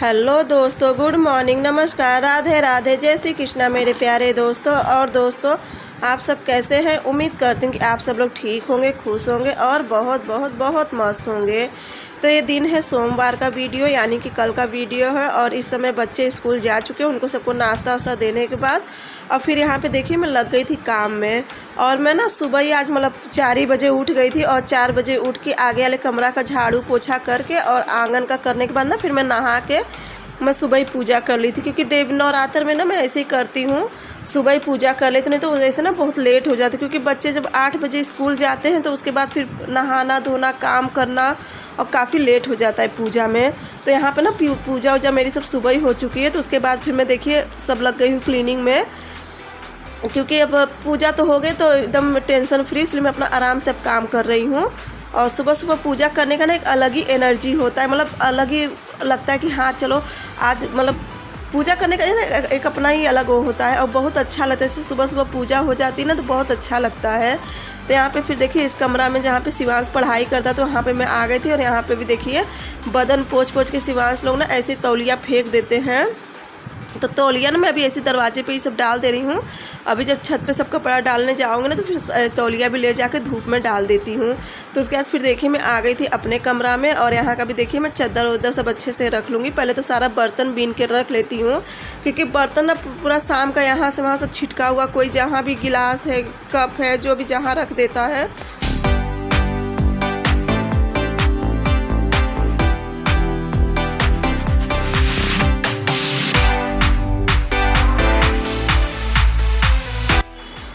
Hello दोस्तों, good morning, नमस्कार, राधे राधे, जय श्री कृष्णा मेरे प्यारे दोस्तों। और दोस्तों, आप सब कैसे हैं? उम्मीद करती हूँ कि आप सब लोग ठीक होंगे, खुश होंगे और बहुत बहुत बहुत मस्त होंगे। तो ये दिन है सोमवार का वीडियो, यानी कि कल का वीडियो है। और इस समय बच्चे स्कूल जा चुके हैं, उनको सबको नाश्ता वास्ता देने के बाद और फिर यहाँ पे देखिए मैं लग गई थी काम में। और मैं ना सुबह ही आज मतलब 4 ही बजे उठ गई थी और 4 बजे उठ के आगे वाले कमरा का झाड़ू पोछा करके और आंगन का करने के बाद ना फिर मैं नहा के मैं सुबह ही पूजा कर ली थी। क्योंकि देव नवरात्र में ना मैं ऐसे ही करती हूँ, सुबह ही पूजा कर लेती, नहीं तो ऐसे ना बहुत लेट हो जाता है। क्योंकि बच्चे जब 8 बजे स्कूल जाते हैं तो उसके बाद फिर नहाना धोना काम करना और काफ़ी लेट हो जाता है पूजा में। तो यहाँ पे ना पूजा वूजा मेरी सब सुबह ही हो चुकी है। तो उसके बाद फिर मैं देखिए सब लग गई हूँ क्लीनिंग में, क्योंकि अब पूजा तो हो गई तो एकदम टेंशन फ्री, इसलिए मैं अपना आराम से अब काम कर रही हूँ। और सुबह सुबह पूजा करने का ना एक अलग ही एनर्जी होता है, मतलब अलग ही लगता है कि हाँ चलो आज मतलब पूजा करने का ना एक अपना ही अलग वो होता है और बहुत अच्छा लगता है। सुबह सुबह पूजा हो जाती है ना तो बहुत अच्छा लगता है। तो यहाँ पे फिर देखिए इस कमरा में जहाँ पे शिवांश पढ़ाई करता तो वहाँ पे मैं आ गई थी। और यहाँ पे भी देखिए बदन पोंछ पोंछ के शिवांश लोग ना ऐसे तौलिया फेंक देते हैं। तो तौलिया ना मैं अभी ऐसे दरवाजे पे ही सब डाल दे रही हूँ। अभी जब छत पे सब कपड़ा डालने जाऊँगी ना तो फिर तौलिया भी ले जाके धूप में डाल देती हूँ। तो उसके बाद फिर देखिए मैं आ गई थी अपने कमरा में। और यहाँ का भी देखिए मैं चद्दर उद्दर सब अच्छे से रख लूँगी। पहले तो सारा बर्तन बीन के रख लेती हूँ, क्योंकि बर्तन ना पूरा शाम का यहाँ से वहाँ सब छिटका हुआ, कोई जहाँ भी गिलास है कप है जो भी जहाँ रख देता है।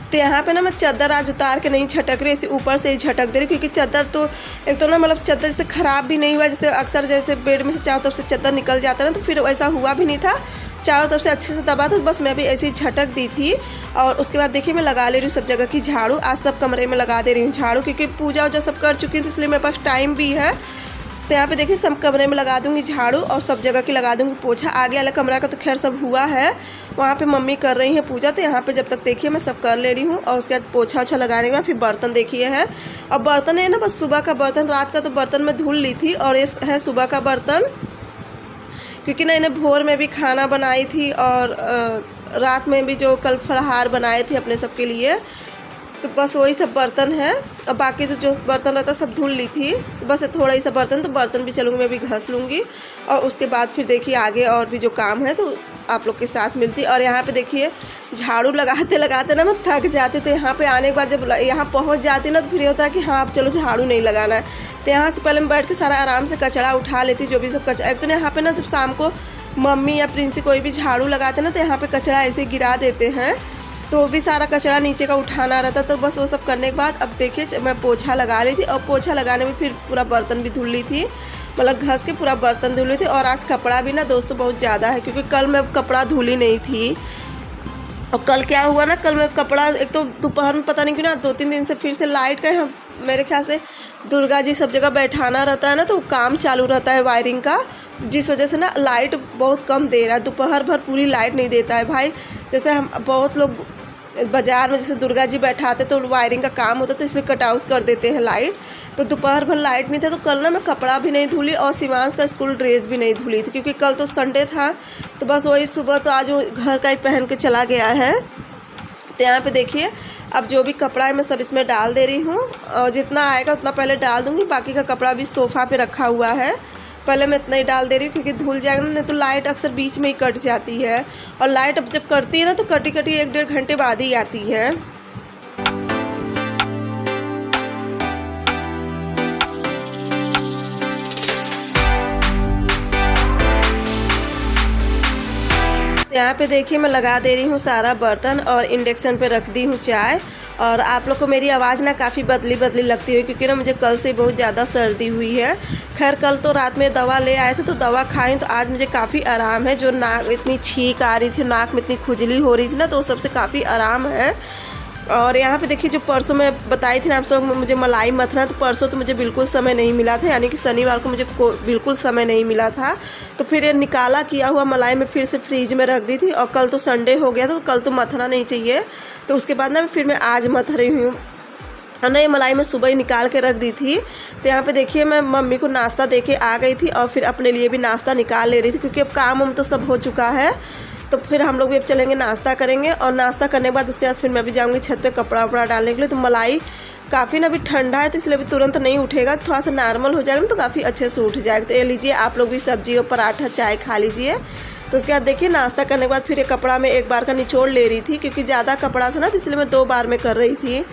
तो यहाँ पे ना मैं चादर आज उतार के नहीं झटक रही, इसे ऊपर से ही झटक दे रही, क्योंकि चादर तो एक तो ना मतलब चादर जैसे ख़राब भी नहीं हुआ, जैसे अक्सर जैसे बेड में से चारों तरफ से चादर निकल जाता है ना, तो फिर वैसा हुआ भी नहीं था, चारों तरफ से अच्छे से दबा था। बस मैं भी ऐसे ही झटक दी थी। और उसके बाद देखिए मैं लगा ले रही हूँ सब जगह की झाड़ू। आज सब कमरे में लगा दे रही हूँ झाड़ू, क्योंकि पूजा वूजा सब कर चुकी हूँ तो इसलिए मेरे पास टाइम भी है। तो यहाँ पे देखिए सब कमरे में लगा दूंगी झाड़ू और सब जगह की लगा दूंगी पोछा। आगे वाला कमरा का तो खैर सब हुआ है, वहाँ पे मम्मी कर रही है पूजा। तो यहाँ पे जब तक देखिए मैं सब कर ले रही हूँ। और उसके बाद पोछा ओछा लगाने के बाद फिर बर्तन देखिए है। और बर्तन है ना बस सुबह का बर्तन, रात का तो बर्तन मैं धुल ली थी और ये है सुबह का बर्तन, क्योंकि ना इन्हें भोर में भी खाना बनाई थी और रात में भी जो कल फलाहार बनाए थे अपने सबके लिए, तो बस वही सब बर्तन है। और बाकी तो जो बर्तन रहता सब धुल ली थी, बस थोड़ा ही सा बर्तन, तो बर्तन भी चलूँगी मैं भी घस लूँगी। और उसके बाद फिर देखिए आगे और भी जो काम है तो आप लोग के साथ मिलती। और यहाँ पे देखिए झाड़ू लगाते लगाते ना मैं थक जाती, तो यहाँ पे आने के बाद जब यहाँ पहुँच जाती ना तो फिर होता है कि हाँ अब चलो झाड़ू नहीं लगाना है। तो यहाँ से पहले मैं बैठ के सारा आराम से कचरा उठा लेती, जो भी सब कचरा। एक तो यहाँ पे ना जब शाम को मम्मी या प्रिंसी कोई भी झाड़ू लगाते ना तो यहाँ पे कचरा ऐसे गिरा देते हैं, तो भी सारा कचरा नीचे का उठाना रहता। तो बस वो सब करने के बाद अब देखिए मैं पोछा लगा ली थी। और पोछा लगाने में फिर पूरा बर्तन भी धुल ली थी, मतलब घस के पूरा बर्तन धुल ली थी। और आज कपड़ा भी ना दोस्तों बहुत ज़्यादा है, क्योंकि कल मैं कपड़ा धुली नहीं थी। और कल क्या हुआ ना, कल मैं कपड़ा एक तो दोपहर में पता नहीं क्यों ना 2-3 दिन से फिर से लाइट का मेरे ख्याल से दुर्गा जी सब जगह बैठाना रहता है ना, तो काम चालू रहता है वायरिंग का, जिस वजह से ना लाइट बहुत कम दे रहा है। दोपहर भर पूरी लाइट नहीं देता है भाई। जैसे हम बहुत लोग बाज़ार में जैसे दुर्गा जी बैठाते तो वायरिंग का काम होता तो इसलिए कट आउट कर देते हैं लाइट। तो दोपहर भर लाइट नहीं था, तो कल ना मैं कपड़ा भी नहीं धुली और शिवांश का स्कूल ड्रेस भी नहीं धुली थी, क्योंकि कल तो संडे था। तो बस वही सुबह तो आज वो घर का ही पहन के चला गया है। तो यहाँ पे देखिए अब जो भी कपड़ा है मैं सब इसमें डाल दे रही हूँ, और जितना आएगा उतना पहले डाल दूँगी। बाकी का कपड़ा भी सोफ़ा पे रखा हुआ है, पहले मैं इतना ही डाल दे रही हूँ, क्योंकि धुल जाएगा ना, नहीं तो लाइट अक्सर बीच में ही कट जाती है। और लाइट अब जब कटती है ना तो कटी कटी 1-1.5 घंटे बाद ही आती है। यहाँ पे देखिए मैं लगा दे रही हूँ सारा बर्तन और इंडक्शन पे रख दी हूँ चाय। और आप लोग को मेरी आवाज़ ना काफ़ी बदली बदली लगती है, क्योंकि ना मुझे कल से बहुत ज़्यादा सर्दी हुई है। खैर कल तो रात में दवा ले आए थे तो दवा खाई, तो आज मुझे काफ़ी आराम है। जो नाक इतनी छींक आ रही थी, नाक में इतनी खुजली हो रही थी ना, तो वो सबसे काफ़ी आराम है। और यहाँ पे देखिए जो परसों मैं बताई थी ना आप सब मुझे मलाई मथना, तो परसों तो मुझे बिल्कुल समय नहीं मिला था, यानी कि शनिवार को मुझे बिल्कुल समय नहीं मिला था। तो फिर ये निकाला किया हुआ मलाई में फिर से फ्रीज में रख दी थी। और कल तो संडे हो गया था, तो कल तो मथना नहीं चाहिए, तो उसके बाद ना फिर मैं आज मथ रही हूँ। और नहीं, मलाई मैं सुबह ही निकाल के रख दी थी। तो यहाँ पे देखिए मैं मम्मी को नाश्ता दे के आ गई थी और फिर अपने लिए भी नाश्ता निकाल ले रही थी, क्योंकि अब काम तो सब हो चुका है। तो फिर हम लोग भी अब चलेंगे, नाश्ता करेंगे, और नाश्ता करने के बाद उसके बाद फिर मैं भी जाऊँगी छत पे कपड़ा वपड़ा डालने के लिए। तो मलाई काफ़ी ना अभी ठंडा है, तो इसलिए अभी तुरंत नहीं उठेगा, थोड़ा सा नॉर्मल हो जाएगा तो काफ़ी अच्छे से उठ जाएगा। तो ये लीजिए, आप लोग भी सब्जी और पराठा चाय खा लीजिए। तो उसके बाद देखिए नाश्ता करने के बाद फिर ये कपड़ा मैं एक बार का निचोड़ ले रही थी, क्योंकि ज़्यादा कपड़ा था ना, तो इसलिए मैं 2 बार में कर रही थी।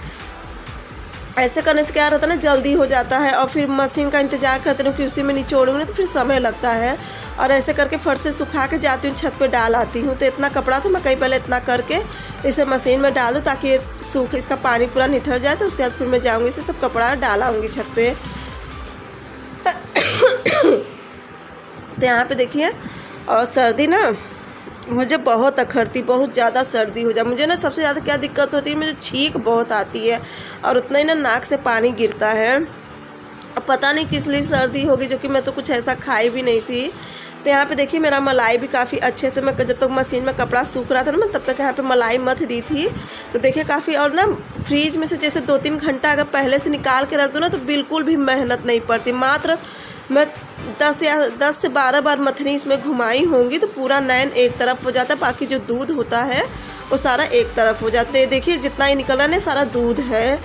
ऐसे करने से क्या रहता है ना, जल्दी हो जाता है, और फिर मशीन का इंतज़ार करते रहूँ कि उसी में निचोड़ूँगी ना, तो फिर समय लगता है। और ऐसे करके फर्श से सुखा के जाती हूँ, छत पे डाल आती हूँ। तो इतना कपड़ा था, मैं कहीं पहले इतना करके इसे मशीन में डाल दूँ ताकि ये सूख, इसका पानी पूरा निथर जाए। तो उसके बाद फिर मैं जाऊँगी, इसे सब कपड़ा डालाऊँगी छत पे। तो यहाँ पे देखिए, और सर्दी ना मुझे बहुत अखरती, बहुत ज़्यादा सर्दी हो जाए। मुझे ना सबसे ज़्यादा क्या दिक्कत होती है, मुझे छींक बहुत आती है और उतना ही ना नाक से पानी गिरता है। अब पता नहीं किस लिए सर्दी होगी, जो कि मैं तो कुछ ऐसा खाई भी नहीं थी। तो यहाँ पे देखिए मेरा मलाई भी काफ़ी अच्छे से, मैं जब तक मशीन में कपड़ा सूख रहा था ना, मैं तब तक यहाँ पे मलाई मथ दी थी। तो देखिए काफ़ी, और ना फ्रीज में से जैसे 2-3 घंटा अगर पहले से निकाल के रख दूँ ना, तो बिल्कुल भी मेहनत नहीं पड़ती। मात्र मैं 10 से 12 बार मथनी इसमें घुमाई होंगी तो पूरा नैन एक तरफ हो जाता है, बाकी जो दूध होता है वो सारा एक तरफ हो जाता है। देखिए जितना ही निकल रहा है सारा दूध है।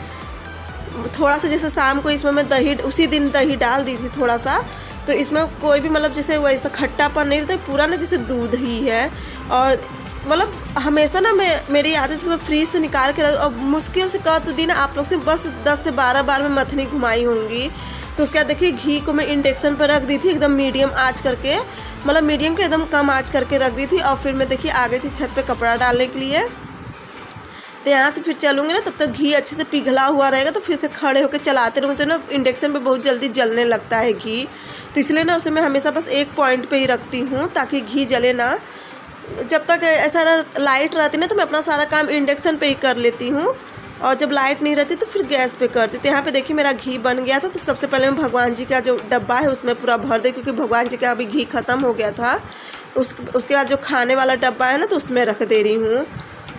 थोड़ा सा जैसे शाम को इसमें मैं दही, उसी दिन दही डाल दी थी थोड़ा सा, तो इसमें कोई भी मतलब जैसे वैसा खट्टापन नहीं रहता, पूरा ना जैसे दूध ही है। और मतलब हमेशा ना मेरी आदत से मैं फ्रीज से निकाल के और मुश्किल से कह तो दी ना आप लोग से, बस 10 से 12 बार मैं मथनी घुमाई होंगी। तो उसके बाद देखिए घी को मैं इंडक्शन पर रख दी थी, एकदम मीडियम आंच करके, मतलब मीडियम के एकदम कम आंच करके रख दी थी। और फिर मैं देखिए आ गई थी छत पे कपड़ा डालने के लिए। तो यहाँ से फिर चलूँगी ना, तब तक घी अच्छे से पिघला हुआ रहेगा, तो फिर से खड़े होकर चलाते रहूँगी। तो ना इंडक्शन पे बहुत जल्दी जलने लगता है घी, तो इसलिए ना उसे मैं हमेशा बस एक पॉइंट पे ही रखती हूँ ताकि घी जले ना। जब तक ऐसा लाइट रहती ना, तो मैं अपना सारा काम इंडक्शन पे ही कर लेती हूँ, और जब लाइट नहीं रहती तो फिर गैस पे करती। तो यहाँ पे देखिए मेरा घी बन गया था। तो सबसे पहले मैं भगवान जी का जो डब्बा है उसमें पूरा भर दे, क्योंकि भगवान जी का अभी घी ख़त्म हो गया था। उसके बाद जो खाने वाला डब्बा है ना, तो उसमें रख दे रही हूँ।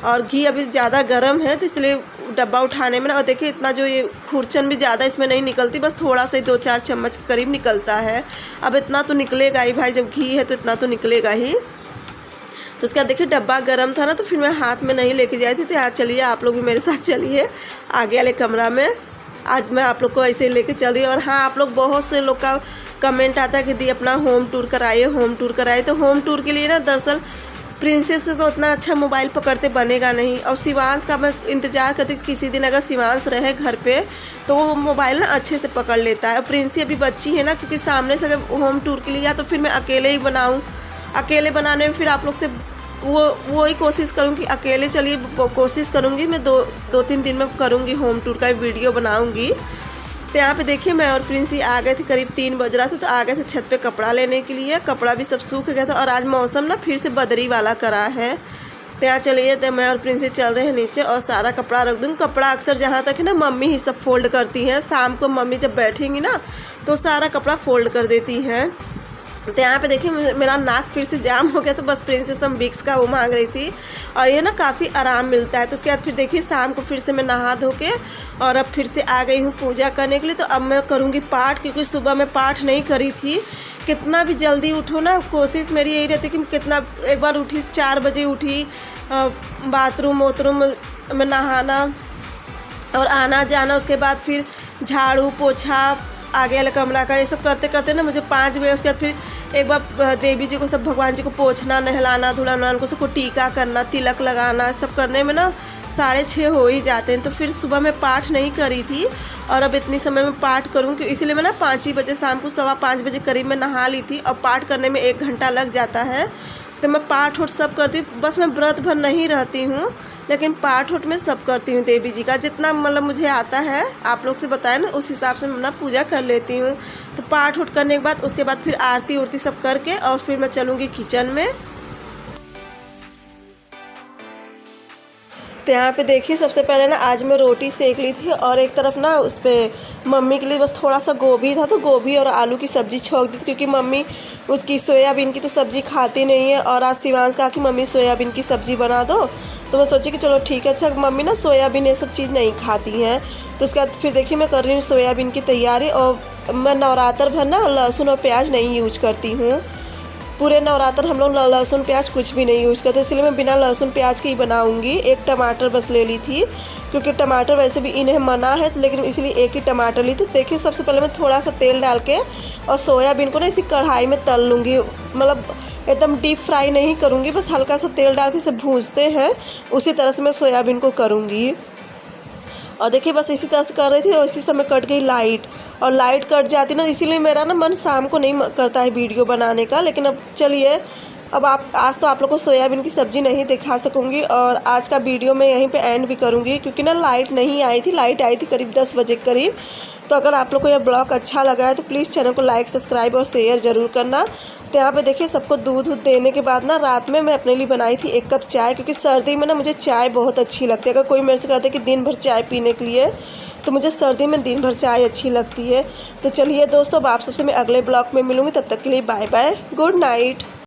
और घी अभी ज़्यादा गर्म है, तो इसलिए डब्बा उठाने में ना, और देखिए इतना जो ये खुरचन भी ज़्यादा इसमें नहीं निकलती, बस थोड़ा सा ही 2-4 चम्मच के करीब निकलता है। अब इतना तो निकलेगा ही भाई, जब घी है तो इतना तो निकलेगा ही। तो उसका देखिए डब्बा गर्म था ना, तो फिर मैं हाथ में नहीं लेके जाई थी। तो यहाँ चलिए आप लोग भी मेरे साथ चलिए आगे वाले कमरा में। आज मैं आप लोग को ऐसे ही लेके चल रही हूँ। और हाँ, आप लोग बहुत से लोग का कमेंट आता है कि दी अपना होम टूर कराइए, होम टूर कराइए। तो होम टूर के लिए ना दरअसल प्रिंसेस से तो उतना अच्छा मोबाइल पकड़ते बनेगा नहीं, और शिवांश का मैं इंतज़ार करती कि किसी दिन अगर शिवांश रहे घर पे तो वो मोबाइल ना अच्छे से पकड़ लेता है। और प्रिंसी अभी बच्ची है ना, क्योंकि सामने से अगर होम टूर के लिए या तो फिर मैं अकेले ही बनाऊँ। अकेले बनाने में फिर आप लोग से वो ही कोशिश करूँगी कि अकेले चलिए, कोशिश करूँगी मैं 2-3 दिन में करूँगी होम टूर का वीडियो बनाऊँगी। तो यहाँ पे देखिए मैं और प्रिंसी आ गए थे, करीब 3 बज रहा था, तो आ गए थे छत पे कपड़ा लेने के लिए। कपड़ा भी सब सूख गया था, और आज मौसम ना फिर से बदरी वाला करा है। तो यहाँ चलिए, तो मैं और प्रिंसी चल रहे हैं नीचे, और सारा कपड़ा रख दूँगी। कपड़ा अक्सर जहाँ तक है ना मम्मी ही सब फोल्ड करती हैं। शाम को मम्मी जब बैठेंगी ना, तो सारा कपड़ा फोल्ड कर देती हैं। तो यहाँ पे देखिए मेरा नाक फिर से जाम हो गया, तो बस प्रिंसेस हम विक्स का वो मांग रही थी, और ये ना काफ़ी आराम मिलता है। तो उसके बाद फिर देखिए शाम को फिर से मैं नहा धो के और अब फिर से आ गई हूँ पूजा करने के लिए। तो अब मैं करूँगी पाठ, क्योंकि सुबह मैं पाठ नहीं करी थी। कितना भी जल्दी उठो ना, कोशिश मेरी यही रहती कि कितना, एक बार उठी 4 बजे उठी, बाथरूम वोथरूम में नहाना और आना जाना, उसके बाद फिर झाड़ू पोछा आगे वाले कमरा का, ये सब करते करते ना मुझे 5 बजे। उसके बाद फिर एक बार देवी जी को, सब भगवान जी को पोछना, नहलाना धुलाना, उनको सबको टीका करना, तिलक लगाना, सब करने में ना 6:30 हो ही जाते हैं। तो फिर सुबह मैं पाठ नहीं करी थी, और अब इतनी समय में पाठ करूँ कि इसलिए मैं ना 5 ही बजे, शाम को 5:15 बजे करीब मैं नहा ली थी। और पाठ करने में 1 घंटा लग जाता है। तो मैं पाठ उठ सब करती हूँ, बस मैं व्रत भर नहीं रहती हूँ, लेकिन पाठ उठ में सब करती हूँ। देवी जी का जितना मतलब मुझे आता है, आप लोग से बताएं ना, उस हिसाब से मैं ना पूजा कर लेती हूँ। तो पाठ उठ करने के बाद उसके बाद फिर आरती उरती सब करके, और फिर मैं चलूँगी किचन में। तो यहाँ पे देखिए सबसे पहले ना आज मैं रोटी सेक ली थी, और एक तरफ ना उस पर मम्मी के लिए बस थोड़ा सा गोभी था, तो गोभी और आलू की सब्ज़ी छोंक दी थी, क्योंकि मम्मी उसकी सोयाबीन की तो सब्ज़ी खाती नहीं है। और आज शिवांश कहा कि मम्मी सोयाबीन की सब्ज़ी बना दो, तो मैं सोची कि चलो ठीक है। अच्छा, मम्मी ना सोयाबीन ये सब चीज़ नहीं खाती हैं, तो तो उसके बाद फिर देखिए मैं कर रही हूँ सोयाबीन की तैयारी। और मैं नवरात्र भर ना लहसुन और प्याज नहीं यूज करती हूँ। पूरे नवरात्र हम लोग लहसुन प्याज कुछ भी नहीं यूज करते, इसलिए मैं बिना लहसुन प्याज के ही बनाऊँगी। एक टमाटर बस ले ली थी, क्योंकि टमाटर वैसे भी इन्हें मना है, लेकिन इसलिए एक ही टमाटर ली। तो देखिए सबसे पहले मैं थोड़ा सा तेल डाल के और सोयाबीन को ना इसी कढ़ाई में तल लूँगी। मतलब एकदम डीप फ्राई नहीं करूँगी, बस हल्का सा तेल डाल के इसे भूनते हैं, उसी तरह से मैं सोयाबीन को करूँगी। और देखिए बस इसी तरह से कर रही थी और इसी समय कट गई लाइट, और लाइट कट जाती ना, इसीलिए मेरा ना मन शाम को नहीं करता है वीडियो बनाने का। लेकिन अब चलिए, अब आज तो आप लोग को सोयाबीन की सब्ज़ी नहीं दिखा सकूँगी, और आज का वीडियो मैं यहीं पे एंड भी करूँगी, क्योंकि ना लाइट नहीं आई थी। लाइट आई थी करीब 10 बजे करीब। तो अगर आप लोग को यह ब्लॉग अच्छा लगा है तो प्लीज़ चैनल को लाइक, सब्सक्राइब और शेयर ज़रूर करना। तो यहाँ पे देखिए सबको दूध देने के बाद ना रात में मैं अपने लिए बनाई थी 1 कप चाय, क्योंकि सर्दी में ना मुझे चाय बहुत अच्छी लगती है। अगर कोई मेरे से कहता है कि दिन भर चाय पीने के लिए, तो मुझे सर्दी में दिन भर चाय अच्छी लगती है। तो चलिए दोस्तों, अब आप सबसे मैं अगले ब्लॉग में मिलूँगी, तब तक के लिए बाय बाय, गुड नाइट।